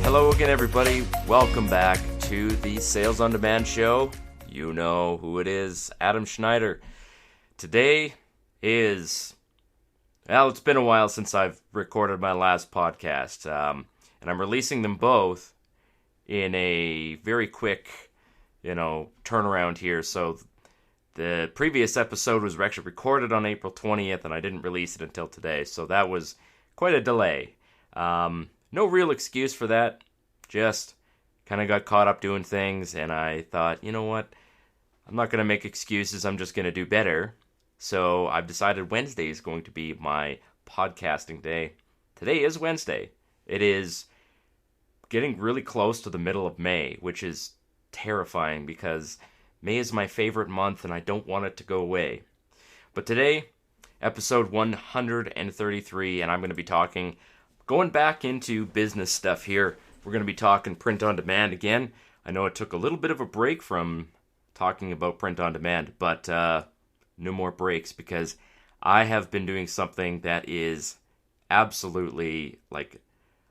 Hello again, everybody. Welcome back to the Sales on Demand show. You know who it is, Adam Schneider. Today is, well, it's been a while since I've recorded my last podcast, and I'm releasing them both in a very quick, turnaround here. So the previous episode was actually recorded on April 20th, and I didn't release it until today, so that was quite a delay. No real excuse for that, just kind of got caught up doing things, and I thought, you know what, I'm not going to make excuses, I'm just going to do better. So I've decided Wednesday is going to be my podcasting day. Today is Wednesday. It is getting really close to the middle of May, which is terrifying because May is my favorite month and I don't want it to go away. But today, episode 133, and I'm going to be going back into business stuff here. We're going to be talking print on demand again. I know it took a little bit of a break from talking about print on demand, but no more breaks because I have been doing something that is absolutely,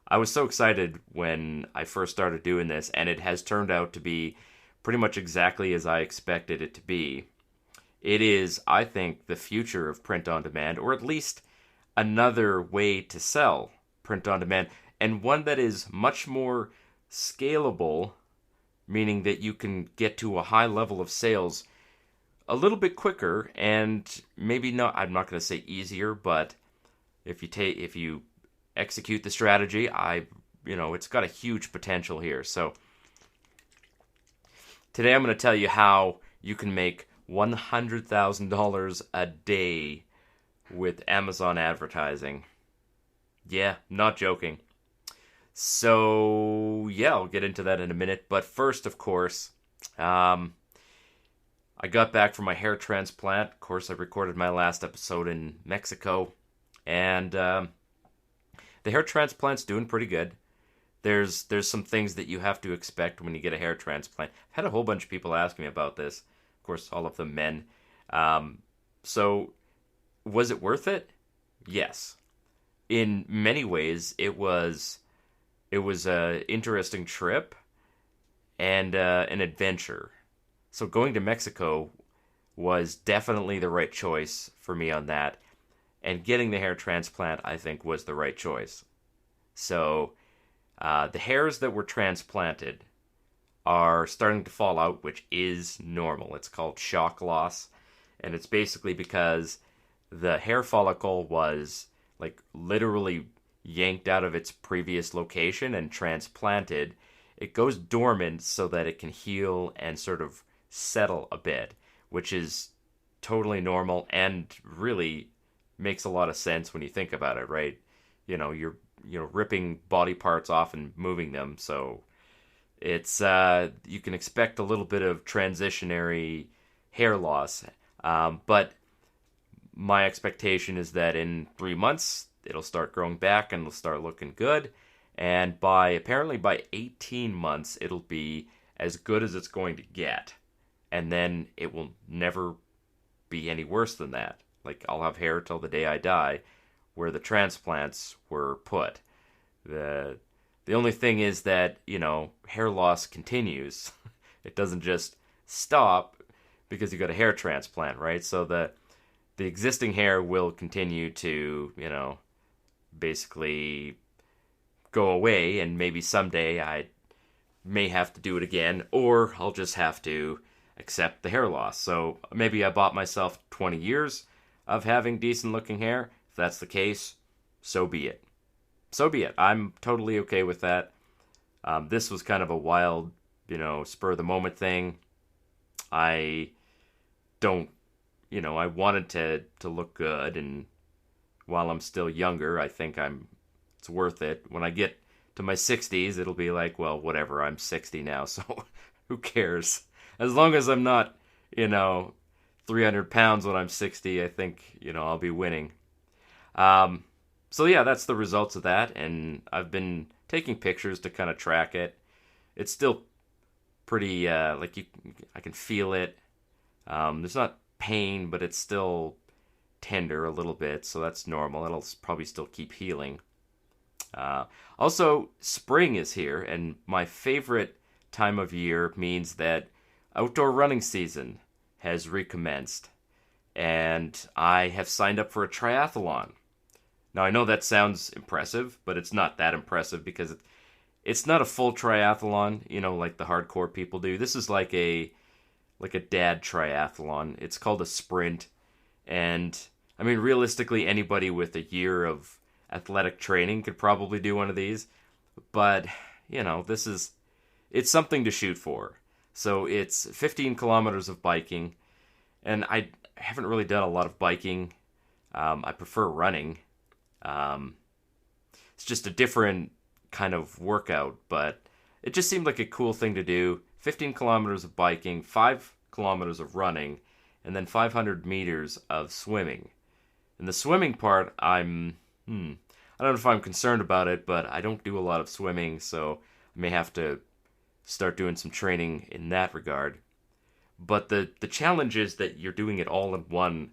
I was so excited when I first started doing this, and it has turned out to be pretty much exactly as I expected it to be. It is, I think, the future of print on demand, or at least another way to sell print on demand, and one that is much more scalable, meaning that you can get to a high level of sales a little bit quicker, and maybe not, I'm not going to say easier, but if you execute the strategy, it's got a huge potential here. So today I'm going to tell you how you can make $100,000 a day with Amazon advertising. Yeah, not joking. So, yeah, I'll get into that in a minute. But first, of course, I got back from my hair transplant. Of course, I recorded my last episode in Mexico. And the hair transplant's doing pretty good. There's some things that you have to expect when you get a hair transplant. I've had a whole bunch of people ask me about this. Of course, all of them men. So, was it worth it? Yes. In many ways, it was an interesting trip and an adventure. So going to Mexico was definitely the right choice for me on that. And getting the hair transplant, I think, was the right choice. So the hairs that were transplanted are starting to fall out, which is normal. It's called shock loss. And it's basically because the hair follicle was literally yanked out of its previous location and transplanted. It goes dormant so that it can heal and sort of settle a bit, which is totally normal and really makes a lot of sense when you think about it, right? You're ripping body parts off and moving them, so it's you can expect a little bit of transitionary hair loss, but my expectation is that in 3 months, it'll start growing back and it'll start looking good. And apparently by 18 months, it'll be as good as it's going to get. And then it will never be any worse than that. I'll have hair till the day I die, where the transplants were put. The only thing is that, hair loss continues. It doesn't just stop because you got a hair transplant, right? So the existing hair will continue to, basically go away, and maybe someday I may have to do it again, or I'll just have to accept the hair loss. So maybe I bought myself 20 years of having decent looking hair. If that's the case, so be it. So be it. I'm totally okay with that. This was kind of a wild, spur of the moment thing. I wanted to look good, and while I'm still younger, I think it's worth it. When I get to my 60s, it'll be like, well, whatever, I'm 60 now, so who cares? As long as I'm not, 300 pounds when I'm 60, I think, I'll be winning. So yeah, that's the results of that, and I've been taking pictures to kind of track it. It's still pretty, I can feel it. There's not pain, but it's still tender a little bit, so that's normal. It'll probably still keep healing. Uh, Also, spring is here, and my favorite time of year means that outdoor running season has recommenced, and I have signed up for a triathlon. Now, I know that sounds impressive, but it's not that impressive because it's not a full triathlon, like the hardcore people do. This is like a dad triathlon. It's called a sprint, and I mean, realistically, anybody with a year of athletic training could probably do one of these. But it's something to shoot for. So it's 15 kilometers of biking, and I haven't really done a lot of biking. I prefer running. Um, it's just a different kind of workout, but it just seemed like a cool thing to do. 15 kilometers of biking, 5 kilometers of running, and then 500 meters of swimming. And the swimming part, I don't know if I'm concerned about it, but I don't do a lot of swimming, so I may have to start doing some training in that regard. But the challenge is that you're doing it all in one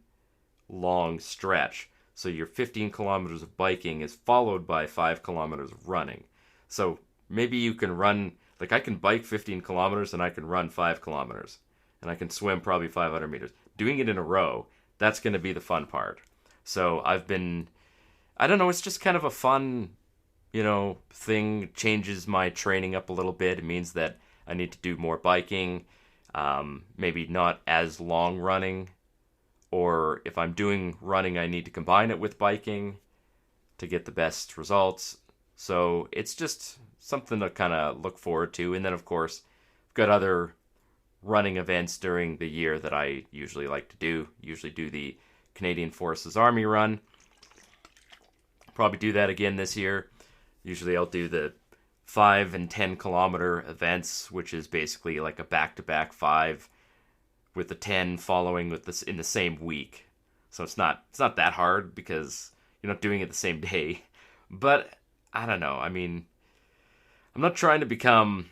long stretch. So your 15 kilometers of biking is followed by 5 kilometers of running. So maybe you can run, like I can bike 15 kilometers and I can run 5 kilometers. And I can swim probably 500 meters. Doing it in a row, that's going to be the fun part. So I don't know, it's just kind of a fun, thing. Changes my training up a little bit. It means that I need to do more biking, maybe not as long running. Or if I'm doing running, I need to combine it with biking to get the best results. So it's just something to kind of look forward to. And then, of course, I've got other running events during the year that I usually like to do. Usually do the Canadian Forces Army run. Probably do that again this year. Usually I'll do the 5 and 10 kilometer events, which is basically like a back-to-back 5 with the 10 following with this in the same week. So it's not that hard because you're not doing it the same day. But I don't know. I mean, I'm not trying to become,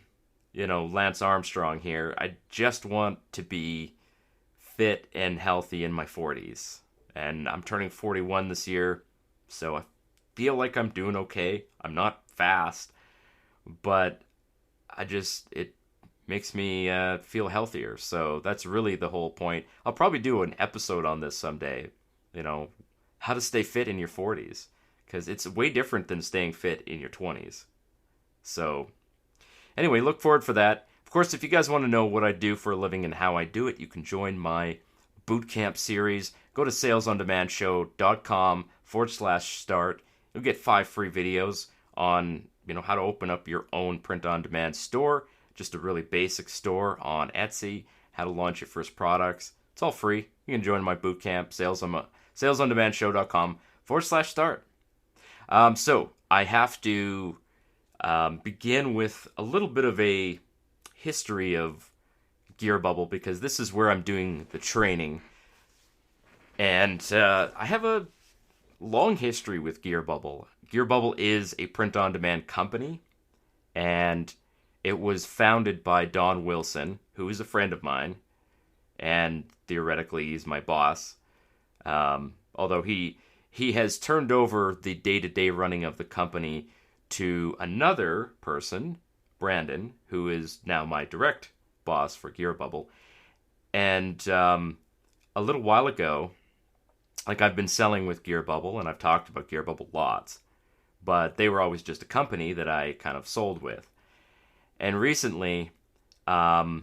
Lance Armstrong here. I just want to be fit and healthy in my 40s. And I'm turning 41 this year, so I feel like I'm doing okay. I'm not fast, but it makes me feel healthier. So that's really the whole point. I'll probably do an episode on this someday, how to stay fit in your 40s, because it's way different than staying fit in your 20s. So anyway, look forward for that. Of course, if you guys want to know what I do for a living and how I do it, you can join my bootcamp series. Go to salesondemandshow.com/start. You'll get 5 free videos on, how to open up your own print-on-demand store. Just a really basic store on Etsy, how to launch your first products. It's all free. You can join my bootcamp, salesondemandshow.com/start. So I have to begin with a little bit of a history of Gear Bubble because this is where I'm doing the training. And I have a long history with Gear Bubble. Gear Bubble is a print-on-demand company, and it was founded by Don Wilson, who is a friend of mine, and theoretically he's my boss. Although he has turned over the day-to-day running of the company to another person, Brandon, who is now my direct boss for Gear Bubble. And a little while ago, I've been selling with Gear Bubble, and I've talked about Gear Bubble lots, but they were always just a company that I kind of sold with. And recently, I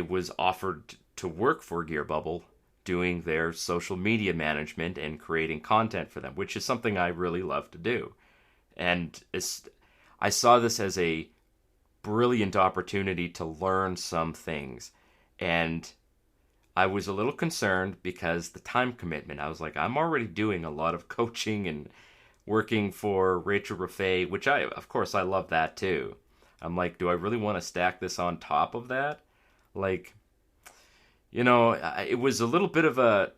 was offered to work for Gear Bubble, doing their social media management and creating content for them, which is something I really love to do. And I saw this as a brilliant opportunity to learn some things. And I was a little concerned because the time commitment. I was like, I'm already doing a lot of coaching and working for Rachel Raffay, which of course, I love that too. I'm like, do I really want to stack this on top of that? It was a little bit of a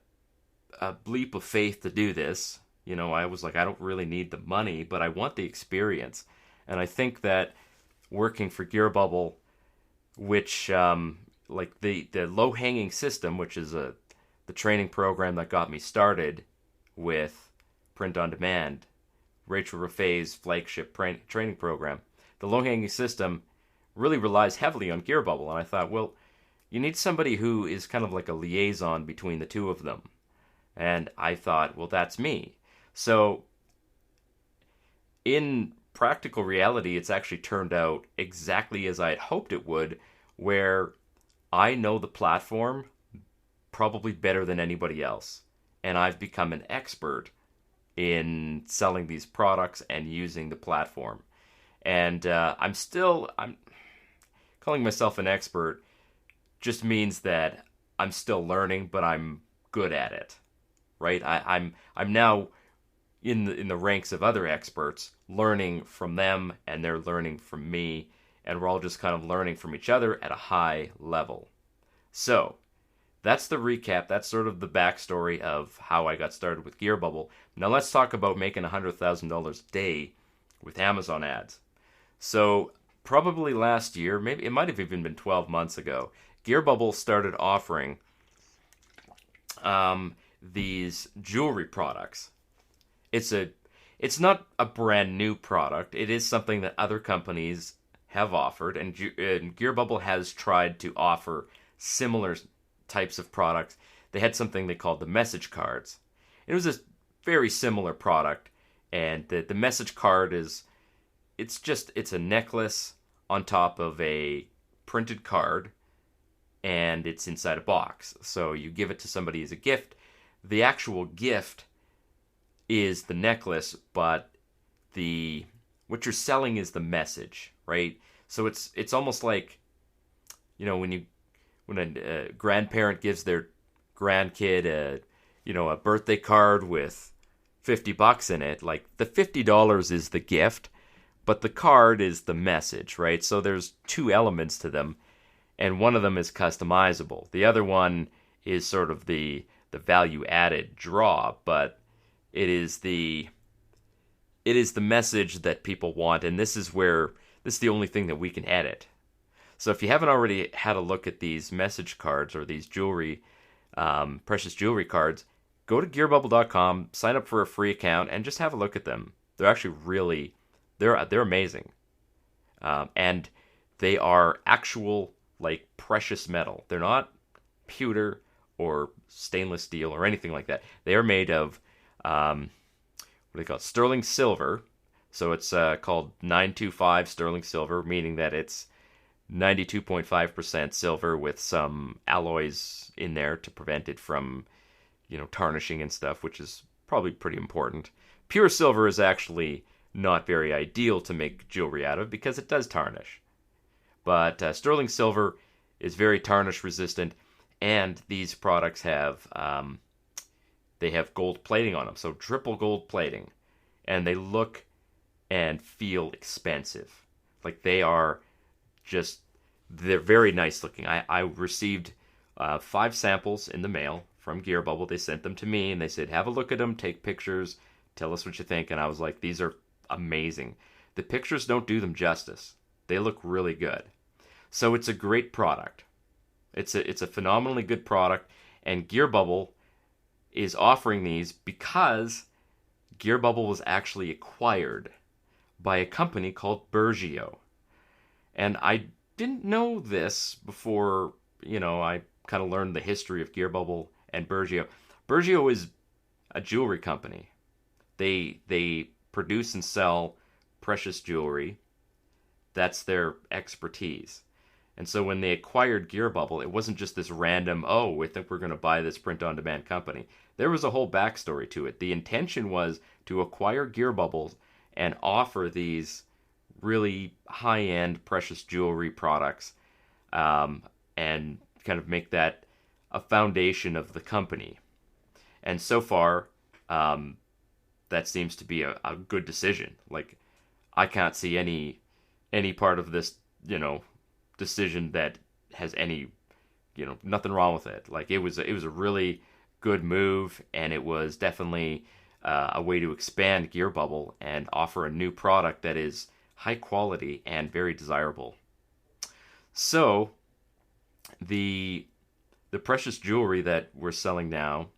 leap of faith to do this. I was like, I don't really need the money, but I want the experience. And I think that working for Gear Bubble, which, the low-hanging system, which is the training program that got me started with print on demand, Rachel Raffay's flagship training program. The low-hanging system really relies heavily on Gear Bubble, and I thought, well, you need somebody who is kind of like a liaison between the two of them. And I thought, well, that's me. So in practical reality, it's actually turned out exactly as I had hoped it would, where I know the platform probably better than anybody else. And I've become an expert in selling these products and using the platform. And I'm calling myself an expert just means that I'm still learning, but I'm good at it, right? I'm now in the ranks of other experts, learning from them, and they're learning from me, and we're all just kind of learning from each other at a high level. So that's the recap. That's sort of the backstory of how I got started with Gear Bubble. Now let's talk about making $100,000 a day with Amazon ads. So probably last year, maybe it might have even been 12 months ago, Gear Bubble started offering these jewelry products. It's not a brand new product. It is something that other companies have offered, and Gear Bubble has tried to offer similar types of products. They had something they called the message cards. It was a very similar product, and the message card it's a necklace on top of a printed card, and it's inside a box. So you give it to somebody as a gift. The actual gift is the necklace, but what you're selling is the message, right? So it's almost like, when a grandparent gives their grandkid a birthday card with $50 in it, like the $50 is the gift, but the card is the message, right? So there's two elements to them, and one of them is customizable. The other one is sort of the value added draw, but it is the message that people want, and this is the only thing that we can edit. So if you haven't already had a look at these message cards or these precious jewelry cards, go to gearbubble.com, sign up for a free account, and just have a look at them. They're actually they're amazing, and they are actual like precious metal. They're not pewter or stainless steel or anything like that. They are made of what do they call it? Sterling silver. So it's called 925 sterling silver, meaning that it's 92.5% silver with some alloys in there to prevent it from, tarnishing and stuff, which is probably pretty important. Pure silver is actually not very ideal to make jewelry out of because it does tarnish. But sterling silver is very tarnish resistant, and these products have they have gold plating on them, so triple gold plating, and they look and feel expensive. Like they're very nice looking. I received 5 samples in the mail from Gear Bubble. They sent them to me, and they said, have a look at them, take pictures, tell us what you think. And I was like, these are amazing. The pictures don't do them justice. They look really good. So it's a great product. It's a phenomenally good product, and Gear Bubble is offering these because Gear Bubble was actually acquired by a company called Bergio. And I didn't know this before, I kind of learned the history of Gear Bubble and Bergio. Bergio is a jewelry company. They produce and sell precious jewelry. That's their expertise. And so when they acquired Gear Bubble, it wasn't just this random, we think we're going to buy this print-on-demand company. There was a whole backstory to it. The intention was to acquire Gear Bubble and offer these really high-end precious jewelry products and kind of make that a foundation of the company. And so far, that seems to be a good decision. Like, I can't see any part of this, decision that has any, nothing wrong with it. Like, it was a really good move, and it was definitely a way to expand Gear Bubble and offer a new product that is high quality and very desirable. So, the precious jewelry that we're selling now,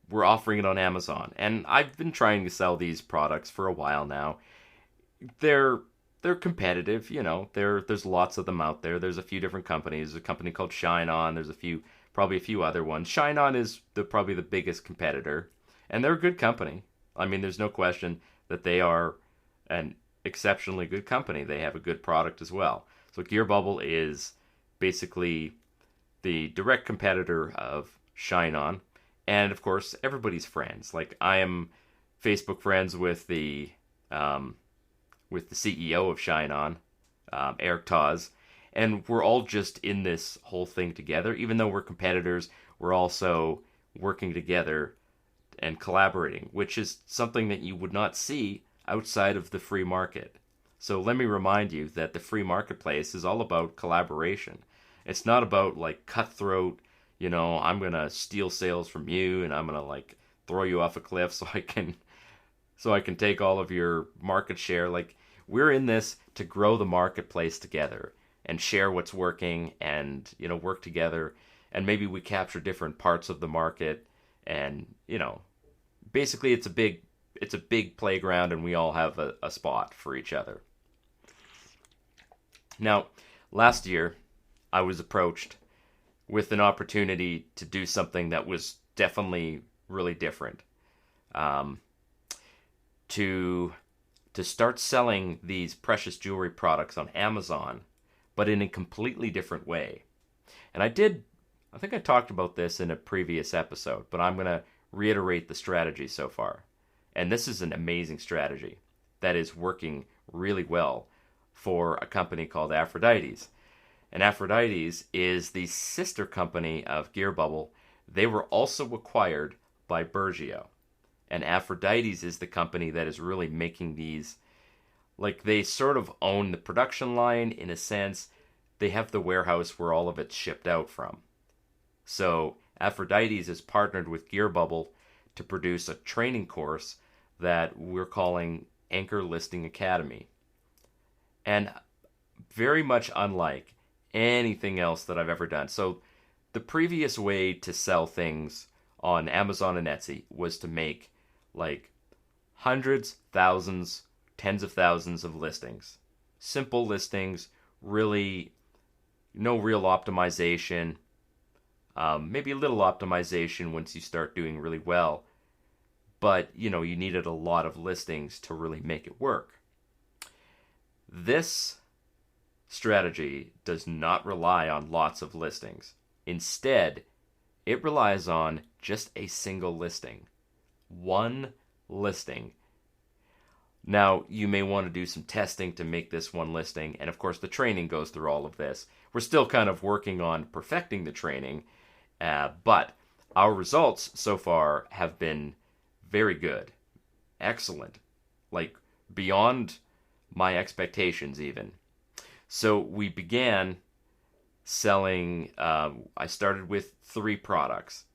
we're offering it on Amazon. And I've been trying to sell these products for a while now. They're they're competitive, you know. There's lots of them out there. There's a few different companies. There's a company called Shine On. There's probably a few other ones. Shine On is probably the biggest competitor, and they're a good company. I mean, there's no question that they are an exceptionally good company. They have a good product as well. So Gear Bubble is basically the direct competitor of Shine On, and of course everybody's friends. Like I am Facebook friends with the CEO of Shine On, Eric Taz, and we're all just in this whole thing together. Even though we're competitors, we're also working together and collaborating, which is something that you would not see outside of the free market. So let me remind you that the free marketplace is all about collaboration. It's not about like cutthroat, I'm going to steal sales from you and I'm going to like throw you off a cliff so I can take all of your market share. Like we're in this to grow the marketplace together and share what's working and, work together, and maybe we capture different parts of the market, and, basically it's a big playground and we all have a spot for each other. Now, last year I was approached with an opportunity to do something that was definitely really different. To start selling these precious jewelry products on Amazon, but in a completely different way. And I think I talked about this in a previous episode, but I'm going to reiterate the strategy so far. And this is an amazing strategy that is working really well for a company called Aphrodite's. And Aphrodite's is the sister company of Gear Bubble. They were also acquired by Bergio. And Aphrodite's is the company that is really making these, like they sort of own the production line in a sense. They have the warehouse where all of it's shipped out from. So Aphrodite's is partnered with Gear Bubble to produce a training course that we're calling Anchor Listing Academy. And very much unlike anything else that I've ever done. So the previous way to sell things on Amazon and Etsy was to make like hundreds, thousands, tens of thousands of listings. Simple listings, really no real optimization. Maybe a little optimization once you start doing really well. But, you needed a lot of listings to really make it work. This strategy does not rely on lots of listings. Instead, it relies on just a single listing. One listing. Now, you may want to do some testing to make this one listing, and of course the training goes through all of this. We're still kind of working on perfecting the training, but our results so far have been very good. Excellent. Like, beyond my expectations even. So we began selling, I started with 3 products.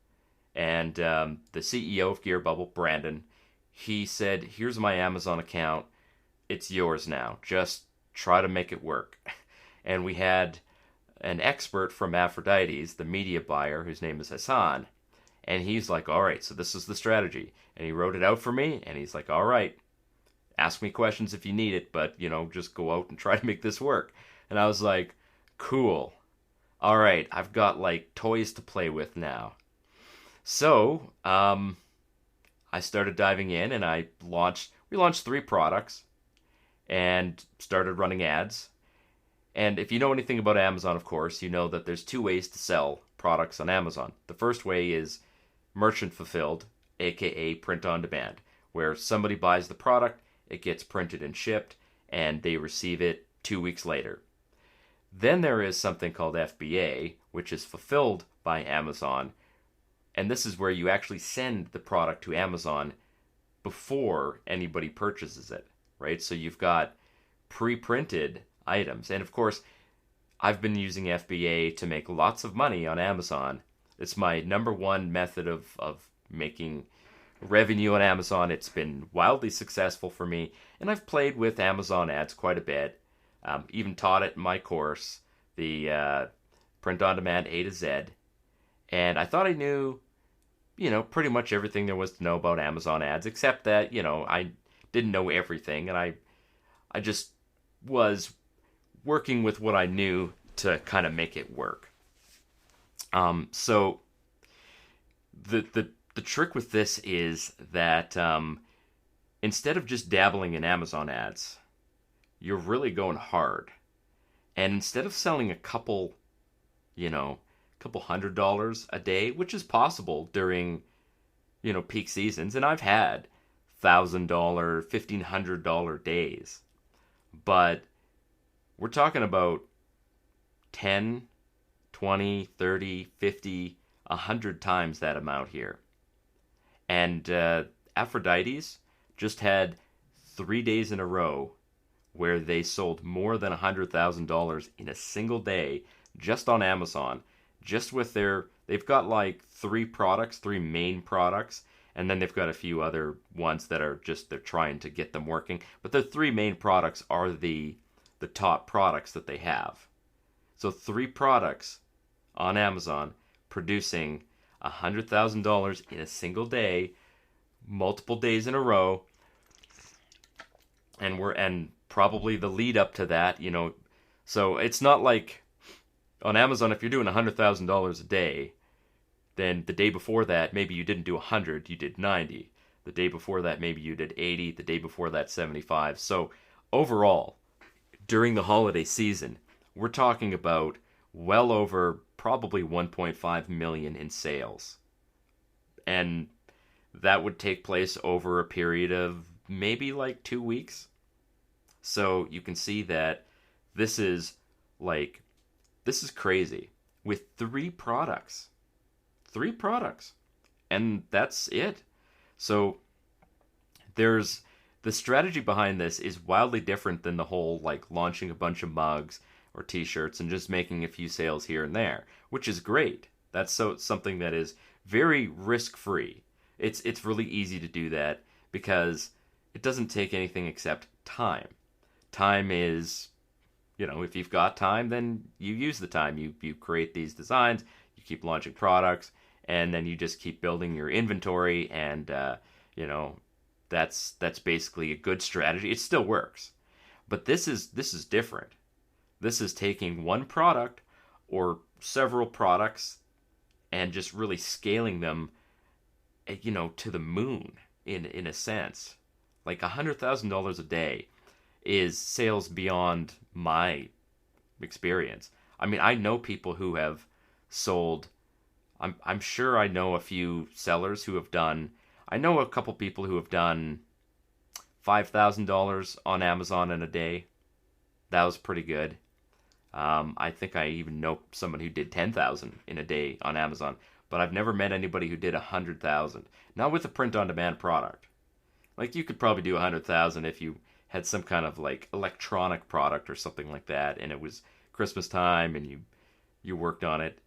And the CEO of Gear Bubble, Brandon, he said, here's my Amazon account. It's yours now. Just try to make it work. And we had an expert from Aphrodite's, the media buyer, whose name is Hassan. And he's like, all right, so this is the strategy. And he wrote it out for me. And he's like, all right, ask me questions if you need it, but, just go out and try to make this work. And I was like, cool. All right, I've got like toys to play with now. So, I started diving in and we launched 3 products and started running ads. And if you know anything about Amazon, of course, you know that there's 2 ways to sell products on Amazon. The first way is merchant fulfilled, aka print on demand, where somebody buys the product, it gets printed and shipped, and they receive it 2 weeks later. Then there is something called FBA, which is fulfilled by Amazon. And this is where you actually send the product to Amazon before anybody purchases it, right? So you've got pre-printed items. And of course, I've been using FBA to make lots of money on Amazon. It's my number one method of making revenue on Amazon. It's been wildly successful for me. And I've played with Amazon ads quite a bit. Even taught it in my course, the Print on Demand A to Z. And I thought I knew pretty much everything there was to know about Amazon ads, except that, I didn't know everything, and I just was working with what I knew to kind of make it work. So the trick with this is that instead of just dabbling in Amazon ads, you're really going hard. And instead of selling a couple $100 a day, which is possible during, peak seasons, and I've had $1,000, $1,500 days, but we're talking about 10, 20, 30, 50, 100 times that amount here. And Aphrodite's just had 3 days in a row where they sold more than $100,000 in a single day just on Amazon, just with they've got like three main products, and then they've got a few other ones that are they're trying to get them working. But the three main products are the top products that they have. So 3 products on Amazon producing $100,000 in a single day, multiple days in a row, and probably the lead up to that, So it's not like on Amazon, if you're doing $100,000 a day, then the day before that, maybe you didn't do 100, you did 90. The day before that, maybe you did 80. The day before that, 75. So overall, during the holiday season, we're talking about well over probably 1.5 million in sales. And that would take place over a period of maybe like 2 weeks. So you can see that this is crazy. With 3 products. 3 products. And that's it. So there's the strategy behind this is wildly different than the whole launching a bunch of mugs or t-shirts and just making a few sales here and there, which is great. That's something that is very risk-free. It's really easy to do that because it doesn't take anything except time. Time is, if you've got time, then you use the time. You create these designs, you keep launching products, and then you just keep building your inventory, and that's basically a good strategy. It still works, but this is different. This is taking one product or several products and just really scaling them, to the moon in a sense. Like $100,000 a day is sales beyond my experience. I mean, I know people who have sold. I'm sure I know a few sellers who have done. I know a couple people who have done $5,000 on Amazon in a day. That was pretty good. I think I even know someone who did 10,000 in a day on Amazon, but I've never met anybody who did 100,000. Not with a print-on-demand product. You could probably do 100,000 if you had some kind of electronic product or something like that, and it was Christmas time and you worked on it,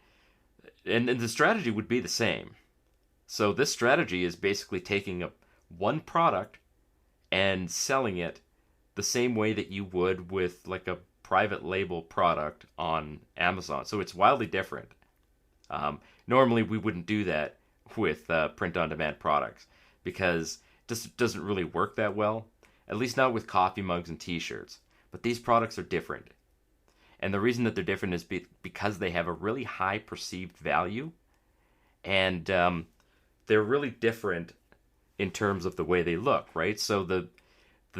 and the strategy would be the same. So this strategy is basically taking one product and selling it the same way that you would with a private label product on Amazon. So it's wildly different. Normally we wouldn't do that with print-on-demand products because it just doesn't really work that well. At least not with coffee mugs and t-shirts. But these products are different. And the reason that they're different is because they have a really high perceived value. And they're really different in terms of the way they look, right? So the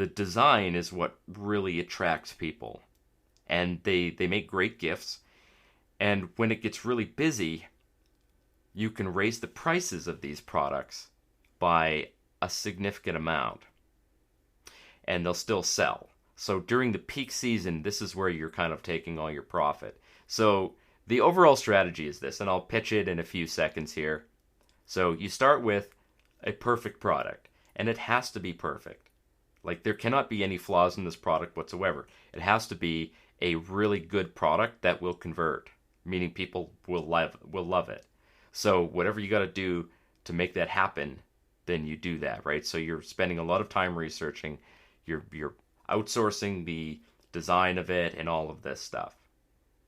design is what really attracts people. And they make great gifts. And when it gets really busy, you can raise the prices of these products by a significant amount. And they'll still sell. So during the peak season, this is where you're kind of taking all your profit. So the overall strategy is this, and I'll pitch it in a few seconds here. So you start with a perfect product, and it has to be perfect. There cannot be any flaws in this product whatsoever. It has to be a really good product that will convert, meaning people will love it. So whatever you got to do to make that happen, then you do that, right? So you're spending a lot of time researching. You're outsourcing the design of it and all of this stuff.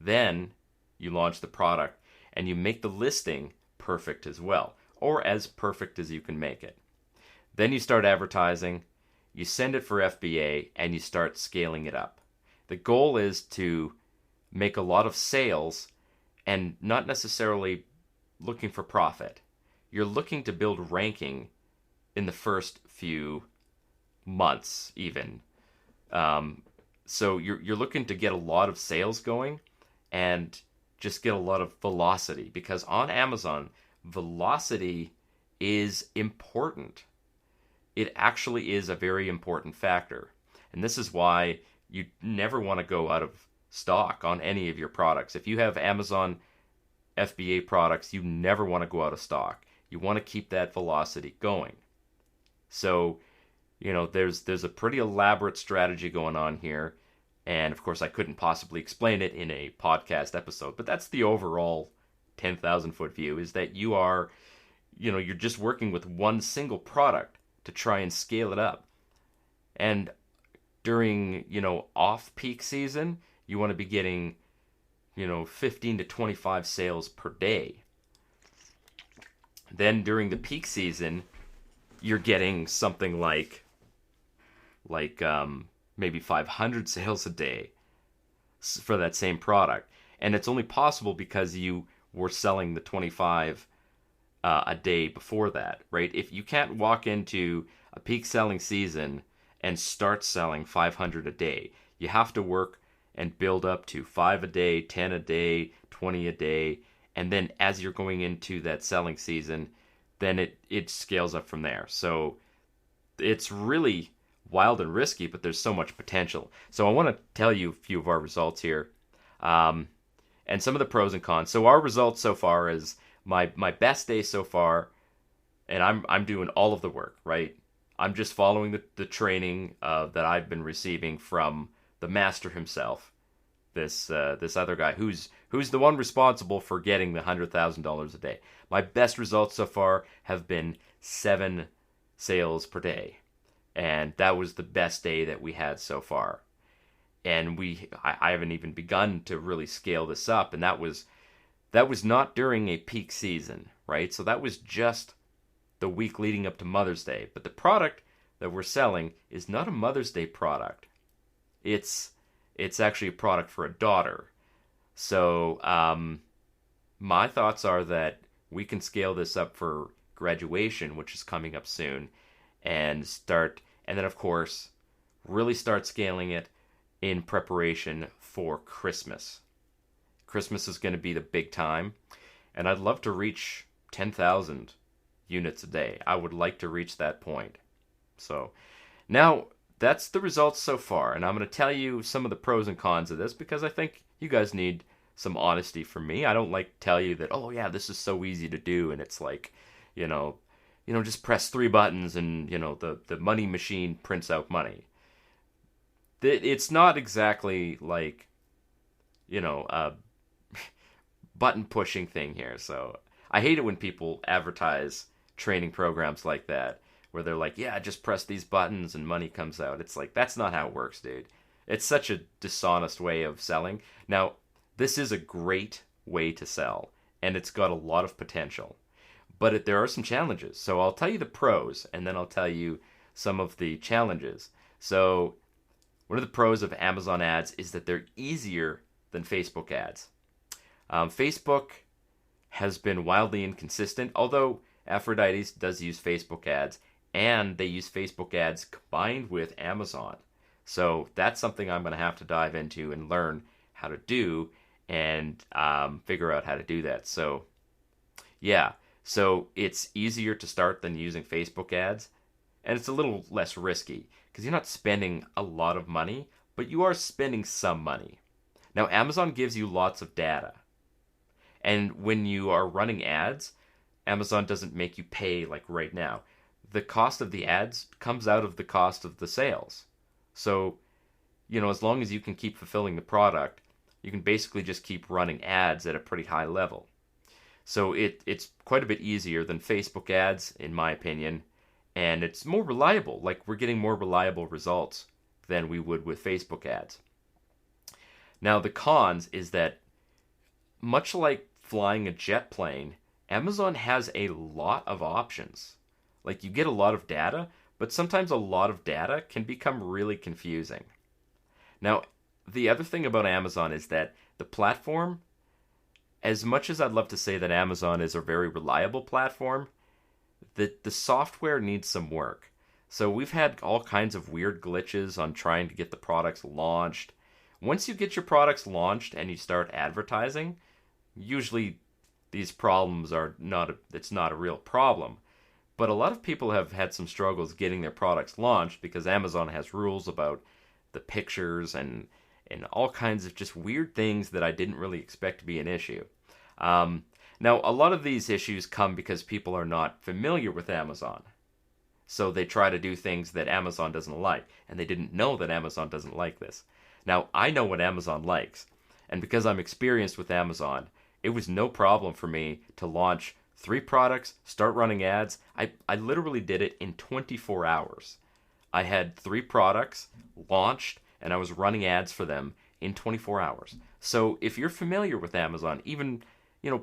Then you launch the product and you make the listing perfect as well. or as perfect as you can make it. Then you start advertising, you send it for FBA, and you start scaling it up. The goal is to make a lot of sales and not necessarily looking for profit. You're looking to build ranking in the first few months, even. So you're looking to get a lot of sales going and just get a lot of velocity, because on Amazon, velocity is important. It actually is a very important factor. And this is why you never want to go out of stock on any of your products. If you have Amazon FBA products, you never want to go out of stock. You want to keep that velocity going. So, there's a pretty elaborate strategy going on here. And of course, I couldn't possibly explain it in a podcast episode, but that's the overall 10,000 foot view, is that you're just working with one single product to try and scale it up. And during, off-peak season, you want to be getting, 15 to 25 sales per day. Then during the peak season, you're getting something like maybe 500 sales a day for that same product. And it's only possible because you were selling the 25 a day before that, right? If you can't walk into a peak selling season and start selling 500 a day, you have to work and build up to 5 a day, 10 a day, 20 a day. And then as you're going into that selling season, then it scales up from there. So it's really wild and risky, but there's so much potential. So I want to tell you a few of our results here, and some of the pros and cons. So our results so far is my best day so far, and I'm doing all of the work, right? I'm just following the training that I've been receiving from the master himself, this other guy who's the one responsible for getting the $100,000 a day. My best results so far have been 7 sales per day. And that was the best day that we had so far. And I haven't even begun to really scale this up. And that was not during a peak season, right? So that was just the week leading up to Mother's Day. But the product that we're selling is not a Mother's Day product. It's actually a product for a daughter. So my thoughts are that we can scale this up for graduation, which is coming up soon. And then of course, really start scaling it in preparation for Christmas. Christmas is going to be the big time, and I'd love to reach 10,000 units a day. I would like to reach that point. So now that's the results so far, and I'm going to tell you some of the pros and cons of this, because I think you guys need some honesty from me. I don't like to tell you that, oh yeah, this is so easy to do, and it's like, just press 3 buttons and, the money machine prints out money. It's not exactly like, a button pushing thing here. So I hate it when people advertise training programs like that, where they're like, yeah, just press these buttons and money comes out. It's like, that's not how it works, dude. It's such a dishonest way of selling. Now, this is a great way to sell, and it's got a lot of potential. But there are some challenges. So I'll tell you the pros, and then I'll tell you some of the challenges. So one of the pros of Amazon ads is that they're easier than Facebook ads. Facebook has been wildly inconsistent, although Aphrodite's does use Facebook ads, and they use Facebook ads combined with Amazon. So that's something I'm going to have to dive into and learn how to do, and figure out how to do that. So yeah. So it's easier to start than using Facebook ads, and it's a little less risky because you're not spending a lot of money, but you are spending some money. Now, Amazon gives you lots of data, and when you are running ads, Amazon doesn't make you pay like right now. The cost of the ads comes out of the cost of the sales. So, as long as you can keep fulfilling the product, you can basically just keep running ads at a pretty high level. So it's quite a bit easier than Facebook ads, in my opinion, and it's more reliable. Like, we're getting more reliable results than we would with Facebook ads. Now, the cons is that, much like flying a jet plane Amazon has a lot of options. Like, you get a lot of data, but sometimes a lot of data can become really confusing. Now, the other thing about Amazon is that the platform, as much as I'd love to say that Amazon is a very reliable platform, the software needs some work. So we've had all kinds of weird glitches on trying to get the products launched. Once you get your products launched and you start advertising, usually these problems are not, it's not a real problem. But a lot of people have had some struggles getting their products launched because Amazon has rules about the pictures and all kinds of just weird things that I didn't really expect to be an issue. Now, a lot of these issues come because people are not familiar with Amazon. So they try to do things that Amazon doesn't like, and they didn't know that Amazon doesn't like this. Now, I know what Amazon likes, and because I'm experienced with Amazon, it was no problem for me to launch 3 products, start running ads. I literally did it in 24 hours. I had 3 products launched, and I was running ads for them in 24 hours. So if you're familiar with Amazon, even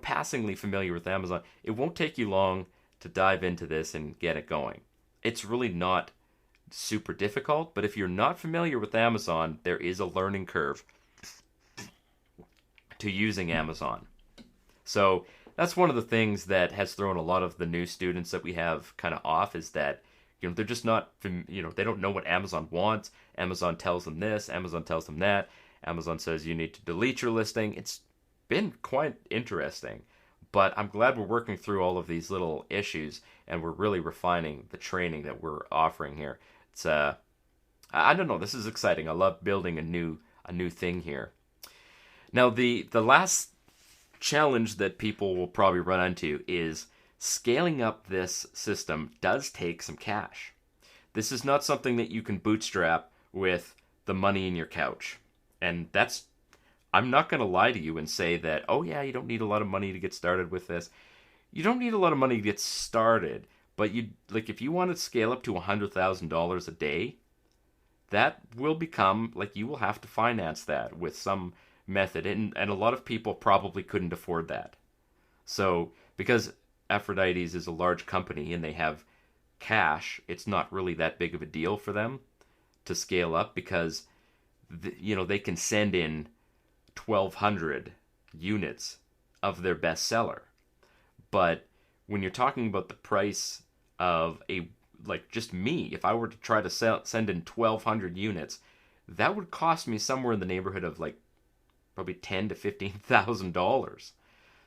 passingly familiar with Amazon, it won't take you long to dive into this and get it going. It's really not super difficult, but if you're not familiar with Amazon, there is a learning curve to using Amazon. So that's one of the things that has thrown a lot of the new students that we have kind of off, is that they're just not, they don't know what Amazon wants. Amazon tells them this, Amazon tells them that. Amazon says you need to delete your listing. It's been quite interesting, but I'm glad we're working through all of these little issues and we're really refining the training that we're offering here. It's I don't know, this is exciting. I love building a new thing here. Now the last challenge that people will probably run into is scaling up this system does take some cash. This is not something that you can bootstrap with the money in your couch. And I'm not going to lie to you and say that, oh yeah, you don't need a lot of money to get started with this. You don't need a lot of money to get started, but if you want to scale up to $100,000 a day, that will become, you will have to finance that with some method. And a lot of people probably couldn't afford that. So, because Aphrodite's is a large company and they have cash, it's not really that big of a deal for them to scale up because, they can send in 1,200 units of their bestseller. But when you're talking about the price of just me, if I were to try to send in 1,200 units, that would cost me somewhere in the neighborhood of probably $10,000 to $15,000.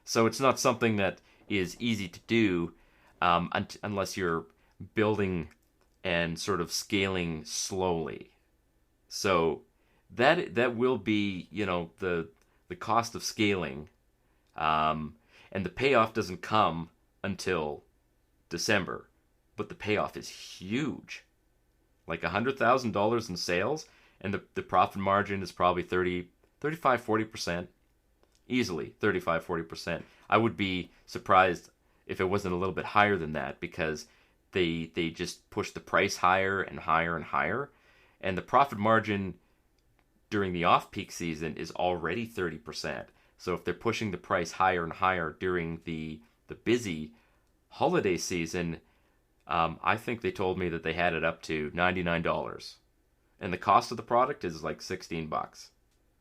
So it's not something that is easy to do unless you're building and sort of scaling slowly. So that will be, the cost of scaling, and the payoff doesn't come until December, but the payoff is huge, $100,000 in sales, and the profit margin is probably 35-40%, easily 35-40%. I would be surprised if it wasn't a little bit higher than that, because they just push the price higher and higher and higher, and the profit margin during the off-peak season is already 30%. So if they're pushing the price higher and higher during the busy holiday season, I think they told me that they had it up to $99. And the cost of the product is $16.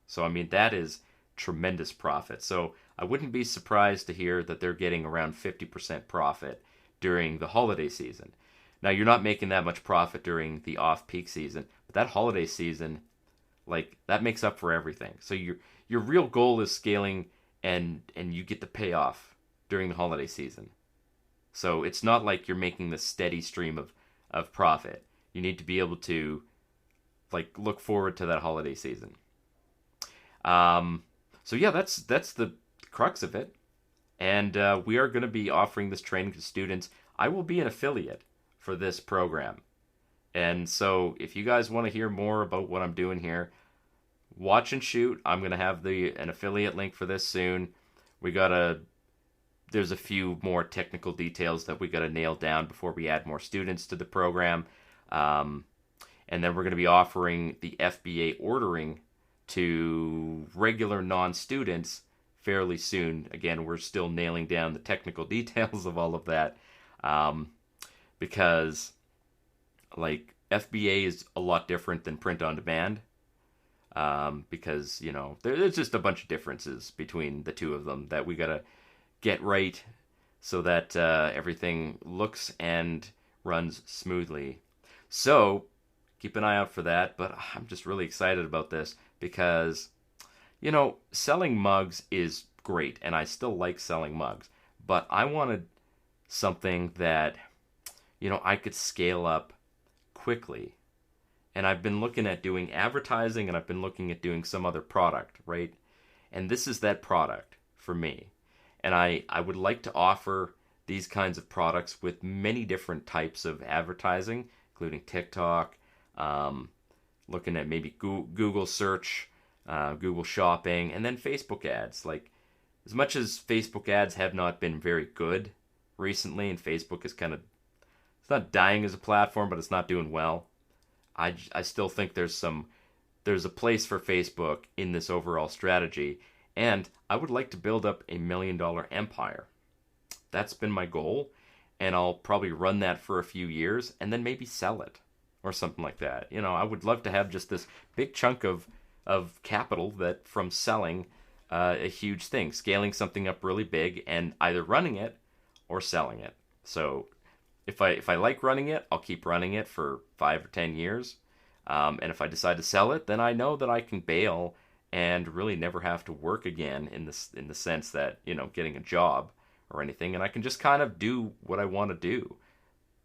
So, that is tremendous profit. So I wouldn't be surprised to hear that they're getting around 50% profit during the holiday season. Now, you're not making that much profit during the off-peak season, but that holiday season, that makes up for everything. So your real goal is scaling, and you get the payoff during the holiday season. So it's not like you're making this steady stream of profit. You need to be able to look forward to that holiday season. So yeah, that's the crux of it. And we are going to be offering this training to students. I will be an affiliate for this program. And so if you guys want to hear more about what I'm doing here, watch and shoot. I'm going to have an affiliate link for this soon. There's a few more technical details that we got to nail down before we add more students to the program. And then we're going to be offering the FBA ordering to regular non-students fairly soon. Again, we're still nailing down the technical details of all of that, because like FBA is a lot different than print on demand, because there's just a bunch of differences between the two of them that we gotta get right so that everything looks and runs smoothly. So keep an eye out for that. But I'm just really excited about this because selling mugs is great, and I still like selling mugs. But I wanted something that I could scale up quickly. And I've been looking at doing advertising, and I've been looking at doing some other product, right? And this is that product for me. And I would like to offer these kinds of products with many different types of advertising, including TikTok, looking at maybe Google search, Google shopping, and then Facebook ads. Like, as much as Facebook ads have not been very good recently, and Facebook is it's not dying as a platform, but it's not doing well. I still think there's a place for Facebook in this overall strategy, and I would like to build up a $1 million empire. That's been my goal, and I'll probably run that for a few years and then maybe sell it or something like that. I would love to have just this big chunk of capital that from selling a huge thing, scaling something up really big and either running it or selling it. So if I like running it, I'll keep running it for 5 or 10 years. And if I decide to sell it, then I know that I can bail and really never have to work again in the sense that, getting a job or anything. And I can just kind of do what I want to do.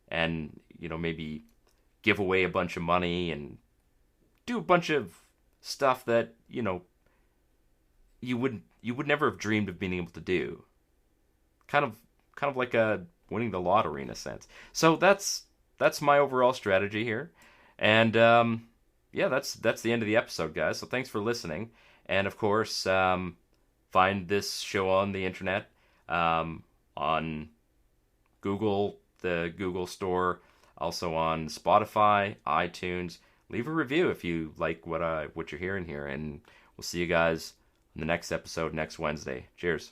And, maybe give away a bunch of money and do a bunch of stuff that, you would never have dreamed of being able to do. Kind of like winning the lottery in a sense. So that's my overall strategy here. And that's the end of the episode, guys. So thanks for listening. And of course, find this show on the internet, on Google, the Google Store, also on Spotify, iTunes. Leave a review if you like what you're hearing here, and we'll see you guys in the next episode next Wednesday. Cheers.